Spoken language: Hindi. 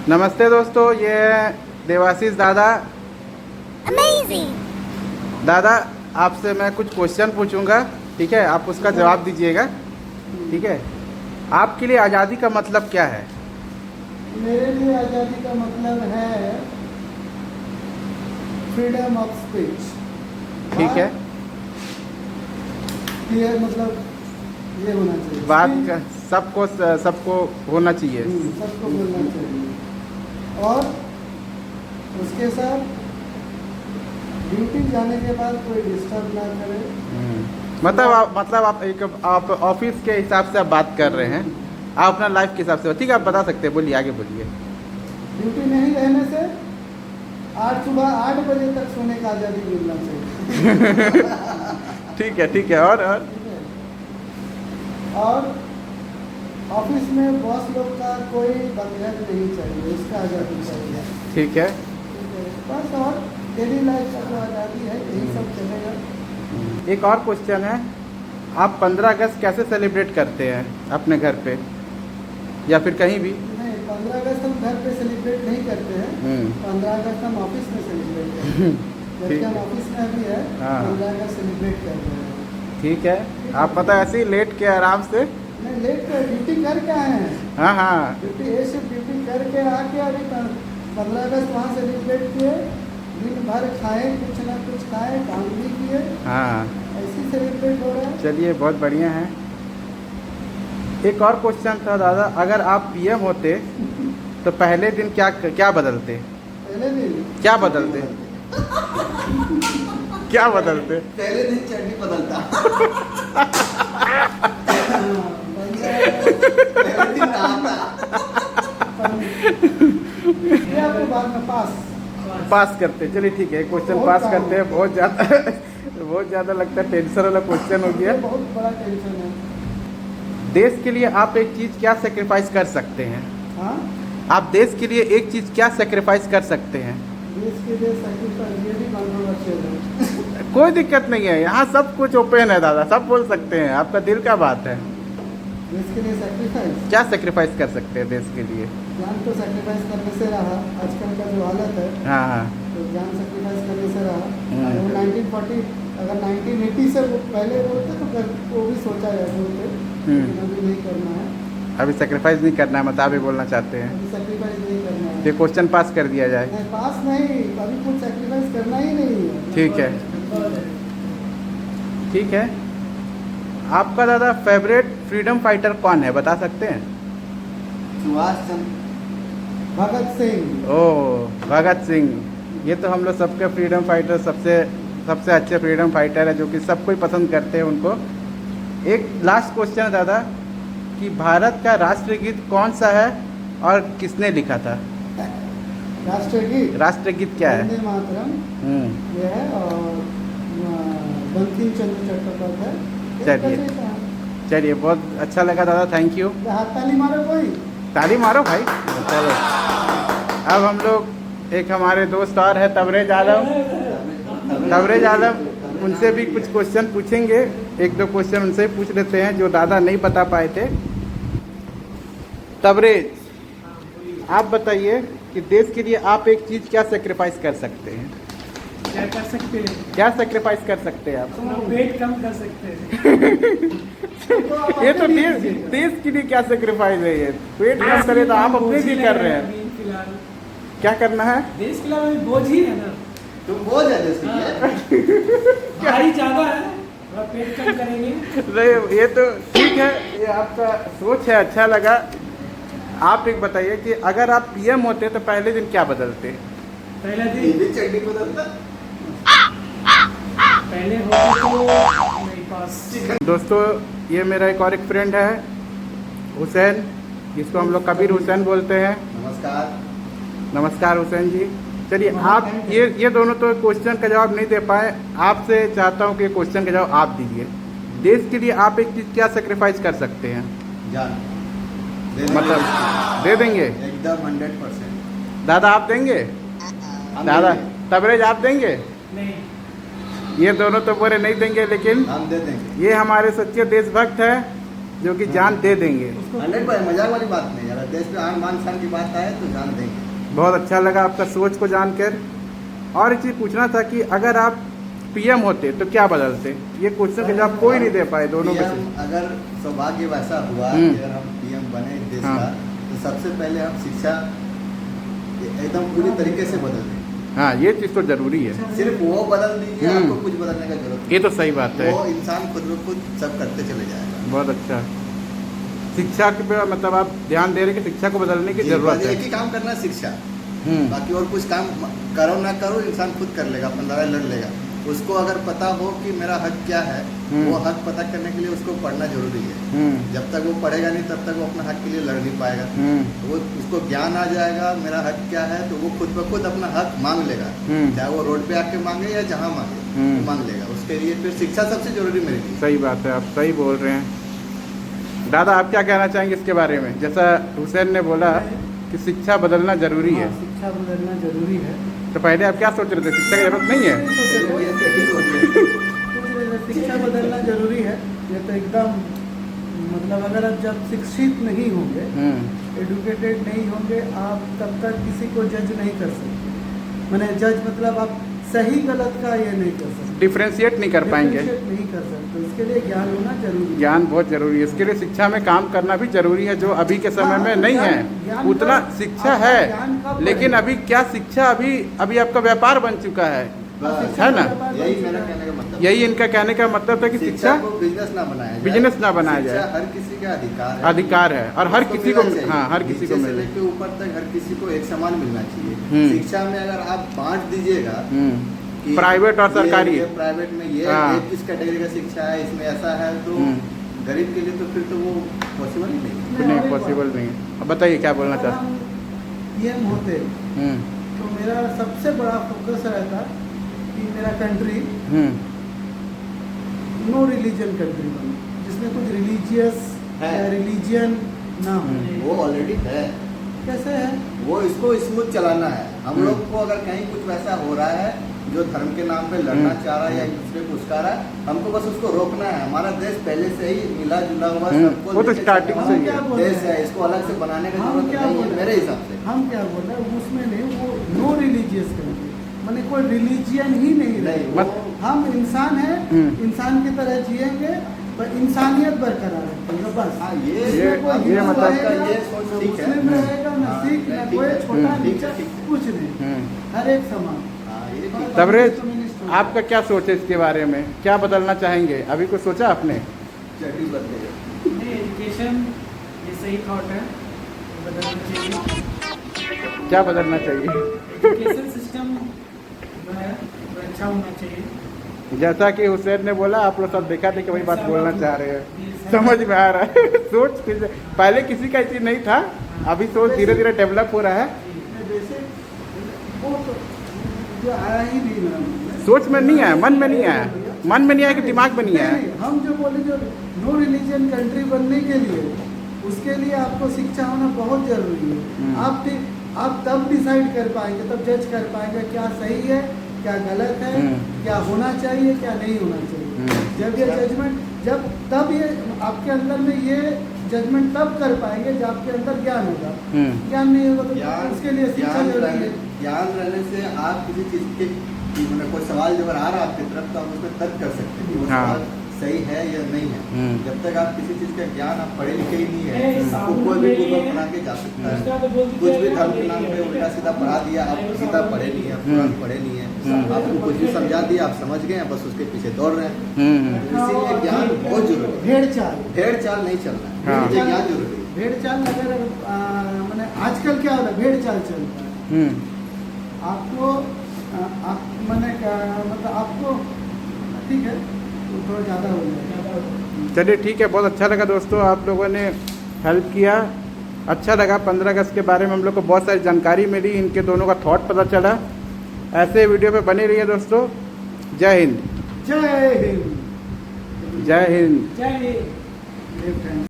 नमस्ते दोस्तों, ये है देवाशीष दादा। Amazing! दादा, आपसे मैं कुछ क्वेश्चन पूछूंगा, ठीक है? आप उसका जवाब दीजिएगा, ठीक है? आपके लिए आज़ादी का मतलब क्या है? मेरे लिए आज़ादी का मतलब है फ्रीडम ऑफ स्पीच। ठीक है, ये मतलब ये होना चाहिए, बात का सबको होना चाहिए। सबको बोलना चाहिए और उसके साथ ड्यूटी जाने के बाद कोई डिस्टर्ब ना करे। मतलब आप ऑफिस के हिसाब से आप बात कर रहे हैं, आप अपना लाइफ के हिसाब से, ठीक है? आप बता सकते हैं, बोलिए, आगे बोलिए। ड्यूटी नहीं रहने से सुबह 8 बजे तक सोने का आज़ादी मिलना चाहिए। ठीक है, और और ऑफिस में बॉस लोग का कोई बंधन नहीं चाहिए, उसका आज़ादी चाहिए। ठीक है। बस, और डेली लाइफ का जो आज़ादी है यही सब चलेगा। एक और क्वेश्चन है, आप 15 अगस्त कैसे सेलिब्रेट करते हैं अपने घर पे या फिर कहीं भी? नहीं, 15 अगस्त हम घर पे सेलिब्रेट नहीं करते हैं। 15 अगस्त हम ऑफिस में सेलिब्रेट करते हैं, जबकि हम ऑफिस में भी है। 15 अगस्त सेलिब्रेट कर रहे हैं। ठीक है, आप पता ऐसे ही लेट के आराम से? नहीं, लेट कर ड्यूटी करके आए हैं। हाँ, ड्यूटी ड्यूटी करके आके अभी 15 अगस्त वहाँ सेलिब्रेट किए, दिन भर खाए, कुछ ना कुछ खाए, काम भी किए। हाँ, ऐसे सेलिब्रेट हो रहा है। चलिए, बहुत बढ़िया है। एक और क्वेश्चन था दादा, अगर आप पीएम होते तो पहले दिन क्या बदलते? पहले दिन क्या बदलते? क्या बदलते? पहले दिन चटनी बदलता। पहले दिन नहाता। ये आपको बाद में पास करते। चलिए ठीक है, क्वेश्चन पास करते हैं। बहुत ज़्यादा लगता है टेंशन वाला क्वेश्चन हो गया। बहुत बड़ा टेंशन है। देश के लिए आप एक चीज़ क्या सेक्रीफाइस कर सकते हैं? हाँ, आप देश के लिए एक चीज़ क्या सेक्रीफाइस कर सकते हैं? देश के लिए सेक्रीफाइस, ये भी कंट्रोवर्शियल है। कोई दिक्कत नहीं है, यहाँ सब कुछ ओपन है दादा, सब बोल सकते हैं, आपका दिल का बात है। देश के लिए सेक्रीफाइस, क्या सेक्रीफाइस कर सकते हैं देश के लिए? जान तो सेक्रीफाइस करने से रहा, आजकल का जो हालत है, हाँ, तो जान सेक्रीफाइस करने से रहा। अगर 1940 अगर 1980 से वो पहले बोलते तो वो भी सोचा है बोलते, लेकिन अभी नहीं करना है। अभी सेक्रीफाइस नहीं करना है, मतलब अभी बोलना चाहते हैं अभी सेक्रीफाइस नहीं करना है। ये क्वेश्चन पास कर दिया जाए। नहीं, पास नहीं, अभी कुछ सेक्रीफाइस करना ही नहीं है। ठीक है। आपका दादा फेवरेट फ्रीडम फाइटर कौन है, बता सकते हैं? सुभाष चंद्र। भगत सिंह। ओह, भगत सिंह, ये तो हम लोग सबके फ्रीडम फाइटर, सबसे अच्छे फ्रीडम फाइटर है, जो कि सब कोई पसंद करते हैं उनको। एक लास्ट क्वेश्चन है दादा, कि भारत का राष्ट्रगीत कौन सा है और किसने लिखा था? राष्ट्रगीत क्या है? वंदे मातरम ये है, और बंकिम चंद्र चट्टोपाध्याय। चलिए, बहुत अच्छा लगा दादा, थैंक यू। हाथ ताली मारो, कोई ताली मारो भाई। चलो, अब हम लोग एक हमारे दोस्त और है तबरेज आलम, उनसे भी कुछ क्वेश्चन पूछेंगे। एक दो क्वेश्चन उनसे पूछ लेते हैं जो दादा नहीं बता पाए थे। तबरेज, आप बताइए कि देश के लिए आप एक चीज़ क्या सेक्रीफाइस कर सकते हैं? क्या कर सकते हैं? क्या सेक्रीफाइस कर सकते हैं आप? तो वेट कम कर सकते हैं। ये तो देश के लिए क्या सेक्रीफाइस है? ये पेट कम करे तो आप अपने लिए कर रहे हैं। फिलहाल क्या करना है? देश के लिए बोझ ही है ना, तुम बोझ है देश के लिए। भारी ज्यादा है, थोड़ा पेट कम करेंगे। नहीं, ये तो ठीक है, ये आपका सोच है, अच्छा लगा। आप एक बताइए कि अगर आप पीएम होते तो पहले दिन क्या बदलते? पहले ये दिन भी चटनी बदलता। पहले होते तो मेरे पास। दोस्तों, ये मेरा एक और एक फ्रेंड है, हुसैन, जिसको हम लोग कबीर हुसैन बोलते हैं। नमस्कार हुसैन जी। चलिए, आप ये दोनों तो क्वेश्चन का जवाब नहीं दे पाए, आपसे चाहता हूँ कि क्वेश्चन का जवाब आप दीजिए। देश के लिए आप एक चीज़ क्या सेक्रीफाइस कर सकते हैं? जान मतलब दे देंगे? एकदम 100%। दादा, आप देंगे? दादा, तबरेज, आप देंगे? नहीं, ये दोनों तो बोले नहीं देंगे, लेकिन हम दे देंगे। ये हमारे सच्चे देशभक्त हैं, जो कि जान दे देंगे। 100% मजाक वाली बात नहीं, अगर देश पे आन बान शान की बात आए तो जान देंगे। बहुत अच्छा लगा आपका सोच को जानकर। और एक चीज़ पूछना था कि अगर आप पीएम होते तो क्या बदलते? ये क्वेश्चन का जवाब कोई नहीं दे पाए दोनों में से। अगर सौभाग्य वैसा हुआ हम्म। कि अगर हम पीएम बने देश हाँ। का, तो सबसे पहले हम शिक्षा एकदम पूरी तरीके से बदल दें। हाँ, ये चीज़ तो जरूरी है। सिर्फ वो बदल दीजिए, हम्म। आपको कुछ बदलने का जरूरत ये तो सही बात है। वो इंसान खुद ब खुद सब करते चले जाएगा। बहुत अच्छा। शिक्षा के पे मतलब आप ध्यान दे रहे हैं कि शिक्षा को बदलने की जी, जरूरत बस है। एक ही काम करना है, शिक्षा। हम्म। बाकी और कुछ काम करो ना करो, इंसान खुद कर लेगा, अपना लड़ाई लड़ लेगा। उसको अगर पता हो कि मेरा हक क्या है, हम्म। वो हक पता करने के लिए उसको पढ़ना जरूरी है। हम्म। जब तक वो पढ़ेगा नहीं तब तक वो अपना हक के लिए लड़ नहीं पाएगा। हम्म। तो वो उसको ज्ञान आ जाएगा मेरा हक क्या है, तो वो खुद ब खुद अपना हक मांग लेगा। हम्म। चाहे वो रोड पे आके मांगे या जहाँ मांगे, हम्म। वो मांग लेगा। उसके लिए फिर शिक्षा सबसे जरूरी मेरे लिए। सही बात है, आप सही बोल रहे हैं। दादा, आप क्या कहना चाहेंगे इसके बारे में? जैसा हुसैन ने बोला कि शिक्षा बदलना जरूरी है, हाँ, शिक्षा बदलना जरूरी है। तो पहले आप क्या सोच रहे थे? शिक्षा की जरूरत नहीं है? शिक्षा बदलना जरूरी है। ये तो एकदम मतलब अगर आप जब शिक्षित नहीं होंगे, एडुकेटेड नहीं होंगे, आप तब तक किसी को जज नहीं कर सकते। मैंने जज मतलब आप सही गलत का ये नहीं कर सकते, डिफ्रेंशिएट नहीं कर पाएंगे। Differentiate नहीं कर सकते। इसके लिए ज्ञान होना जरूरी है। ज्ञान बहुत जरूरी है। इसके लिए शिक्षा में काम करना भी जरूरी है, जो अभी के समय में नहीं है। ज्ञान उतना का- शिक्षा आपका है, ज्ञान कब लेकिन बढ़ेगा? अभी क्या शिक्षा अभी आपका व्यापार बन चुका है शिक्षा ना? का व्यापार यही बन मेरा चुका है। कहने का मतलब। यही इनका कहने का मतलब था कि शिक्षा को बिजनेस ना बनाया जाए। बिजनेस ना बनाया जाए। शिक्षा हर किसी का अधिकार है। अधिकार है और हर उसको किसी को, मिलना चाहिए। हाँ, हर किसी को नीचे से मिले। लेके ऊपर तक हर किसी को एक समान मिलना चाहिए। हम्म। शिक्षा में अगर आप बांट दीजिएगा कि प्राइवेट और ये- सरकारी। ये प्राइवेट में ये हाँ। किस कैटेगरी का शिक्षा है, इसमें ऐसा है, तो गरीब के लिए तो फिर तो वो पॉसिबल ही नहीं है। नहीं, पॉसिबल नहीं है। अब बताइए क्या बोलना अगर चाहते हम पीएम होते हैं? तो मेरा सबसे बड़ा फोकस रहता कि मेरा कंट्री नो रिलीजन कंट्री बने, जिसमें कुछ रिलीजियस है। या रिलीजियन ना हो। वो ऑलरेडी है। कैसे है? वो इसको स्मूथ चलाना है। हम लोग को अगर कहीं कुछ वैसा हो रहा है जो धर्म के नाम पे लड़ना चाह रहा है या एक दूसरे को उस्का रहा है, हमको बस उसको रोकना है। हमारा देश पहले से ही मिला जुला हुआ सबको वो तो लेके स्टार्टिंग चलने से वाला ही क्या बोल देश रहे है। हैं? इसको अलग से बनाने का हम जरूरत क्या नहीं बोल है रहे मेरे हैं? हिसाब से। हम क्या बोल रहे हैं? उसमें नहीं, वो नो रिलीजियस कंट्री, माने कोई रिलीजियन ही नहीं रहे। नहीं, मत- हम इंसान हैं, इंसान की तरह जिएंगे, पर इंसानियत बरकरार रखेंगे बस। हाँ, ये कोई मतलब हिंदू का रहेगा, ये सोच ना ठीक है। मुस्लिम रहेगा, ना हाँ, सिख, ना ठीक कोई है। छोटा ठीक है, नीचा, ठीक है। कुछ नहीं, हर एक समान। हाँ, ये ठीक है। तबरेज, आपका क्या सोच है इसके बारे में? क्या बदलना चाहेंगे? अभी कुछ सोचा आपने? चड्डी बदलेगा। नहीं, एजुकेशन ये सही थॉट है, बदलना चाहिए। क्या बदलना चाहिए? एजुकेशन सिस्टम जो है वो अच्छा होना चाहिए। जैसा कि हुसैन ने बोला, आप लोग सब देखा थे कि वही बात बोलना चाह रहे हैं। समझ में आ रहा है। सोच पहले किसी का चीज नहीं था, अभी सोच धीरे धीरे डेवलप हो रहा है। वैसे वो तो जो आया ही नहीं मेरा मन में। सोच में नहीं आया, मन में नहीं आया, मन में नहीं आया कि दिमाग में नहीं आया। नहीं, हम जो बोले जो नो रिलीजन कंट्री बनने के लिए, उसके लिए आपको शिक्षा होना बहुत जरूरी है। आप तब डिसाइड कर पाएंगे, तब जज कर पाएंगे क्या सही है, क्या गलत है, क्या होना चाहिए, क्या नहीं होना चाहिए। जब ये जजमेंट, तब ये आपके अंदर में ये जजमेंट तब कर पाएंगे जब आपके अंदर ज्ञान होगा। ज्ञान नहीं होगा तो उसके लिए शिक्षा जरूरी है। ज्ञान रहने से आप किसी चीज के मतलब कोई सवाल जब आ रहा है आपकी तरफ, तो आप उसमें तर्क कर सकते हैं कि वो हाँ। सवाल सही है या नहीं है। जब तक आप किसी चीज का ज्ञान आप पढ़े लिखे ही नहीं है, नहीं, तो सामने कोई भी में पूर्वक ही है। बना के जा सकता उसका है। तो बोल कुछ भी दीजिए, धर्म के यही नाम है, पे उल्टा सीधा पढ़ा दिया, आप नहीं, सीधा पढ़े नहीं है, कुरान पढ़े नहीं है, आपको कुछ भी समझा दिया, आप समझ गए हैं, बस उसके पीछे दौड़ रहे हैं। इसीलिए ज्ञान बहुत जरूरी है। भेड़ चाल, भेड़ चाल नहीं चलना है, हाँ। ये ज्ञान जरूरी है। भेड़ चाल अगर मैंने आजकल क्या हो रहा है, भेड़ चाल चल रहा है। आपको आप मैंने मतलब आपको ठीक है तो थोड़ा ज़्यादा हो जाएगा। चलिए ठीक है, बहुत अच्छा लगा दोस्तों, आप लोगों ने हेल्प किया। अच्छा लगा। 15 अगस्त के बारे में हम लोग को बहुत सारी जानकारी मिली, इनके दोनों का थॉट पता चला। ऐसे वीडियो पे बने रहिए दोस्तों। जय हिंद। जय हिंद। जय हिंद। जय हिंद।